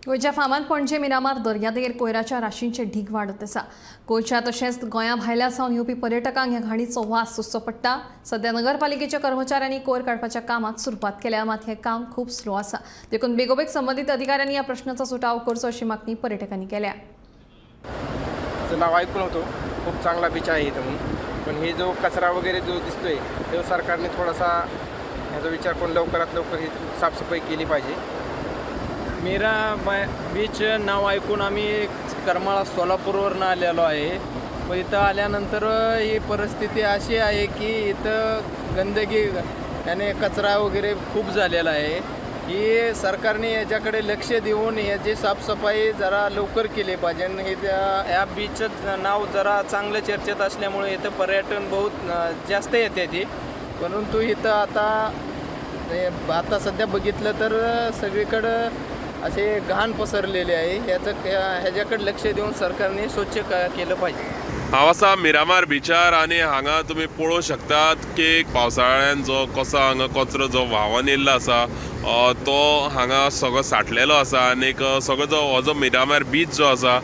गोयच्या फामाद पणजे मिरामार दर्यादेगर कोयराच्या राशींचे ढीग वाडत आसा। गोयच्या तशेंच गोंया भायल्या सावन येवपी पर्यटकांक ह्या घाणीचो वास सोंसचो पडटा। सध्या नगरपालिकेच्या कर्मचाऱ्यांनी कोयर काडपाच्या कामाक सुरवात केल्या, मात हे काम खूप स्लो आसा। देखून बेगोबेग संबंधित अधिकाऱ्यांनी या प्रश्नाचा सुटाव करचो अशी मागणी पर्यटकांनी केल्या। नाव ऐकून होतो, खूप चांगला बीच आहे इथं म्हणून, पण हे जो कचरा वगैरे जो दिसतोय तो सरकारने थोडासा ह्याचा विचार करून लवकरात लवकर ही साफसफाई केली पाहिजे। मीरा बीच नाव ऐकून आम्ही करमाळा सोलापूरवरून आलेलो आहे। पण इथं आल्यानंतर ही परिस्थिती अशी आहे की इथं गंदगी याने कचरा वगैरे खूप झालेला आहे। ही सरकारने याच्याकडे लक्ष देऊन याची साफसफाई जरा लवकर केली पाहिजे। हे या बीचचं नाव जरा चांगलं चर्चेत असल्यामुळे इथं पर्यटन बहुत जास्त येते ती, परंतु इथं आता सध्या बघितलं तर सगळीकडं असे घाण पसरलेले आहे। ह्याच्याकडे लक्ष देऊन सरकारने स्वच्छ केलं पाहिजे। हांव आसा मिरामार बिचार आनी हांगा तुमी पळोवंक शकतात की पावसाळ्यान जो कसो हांगा कचरो जो व्हांवून येयल्लो आसा तो हांगा सगळो सांठलेलो आसा। आनीक सगळो हो जो मिरामार बीच जो आसा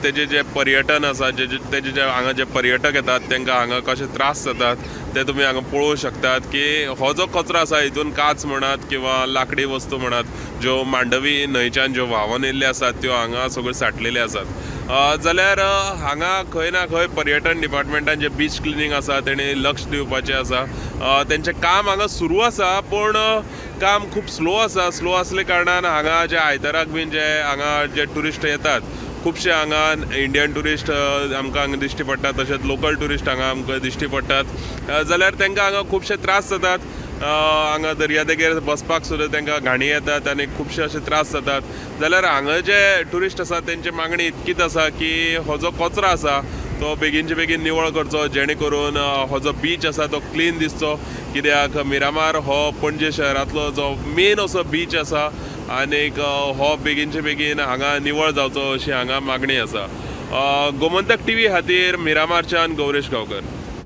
तेजे जे पर्यटन आसा तेजे जे हांगा जे पर्यटक येतात तांकां हांगा कशे त्रास जातात ते तुमी हांगा पळोवंक शकतात की हो जो कचरो आसा हितून काच म्हणत किंवा लाकडी वस्तू म्हणत ज्यो मांडवी न्हंयच्यान ज्यो व्हांवून येयल्ल्यो आसात त्यो हांगा सगळ्यो सांठलेल्यो आसात। जाल्यार हांगा खंय ना खंय पर्यटन डिपार्टमेंटान जे बीच क्लिनिंग आसा तेणी लक्ष दिवपाचें आसा। तेंचें काम हांगा सुरू आसा, पूण काम खूब स्लो आसा। स्लो आसले कारणान हांगा जे आयताराक बीन जे हांगा जे टुरिस्ट येतात खुबशे हांगा इंडियन टुरिस्ट आमकां हांगा दिश्टी पडटात, तशेंच लोकल टुरिस्ट हांगा आमकां दिश्टी पडटात। जाल्यार तांकां हांगा खुबशे त्रास जातात। हांगा दर्यादेगेर बसपाक सुद्दां तांकां घाणी येतात आनी खुबशे अशे त्रास जातात। जाल्यार हांगा जे टुरिस्ट आसा तेंची मागणी इतकीच आसा की हो जो कचरो आसा तो बेगीनचे बेगीन निवळ करचो, जेणे करून हो जो बीच आसा तो क्लीन दिसचो। कित्याक मिरामार हो पणजे शहरांतलो जो मेन असो बीच आसा आनीक हो बेगीनचे बेगीन हांगा निवळ जावचो अशी हांगा मागणी आसा। गोमंतक टीव्ही खातीर मिरामारच्यान गौरेश गांवकर।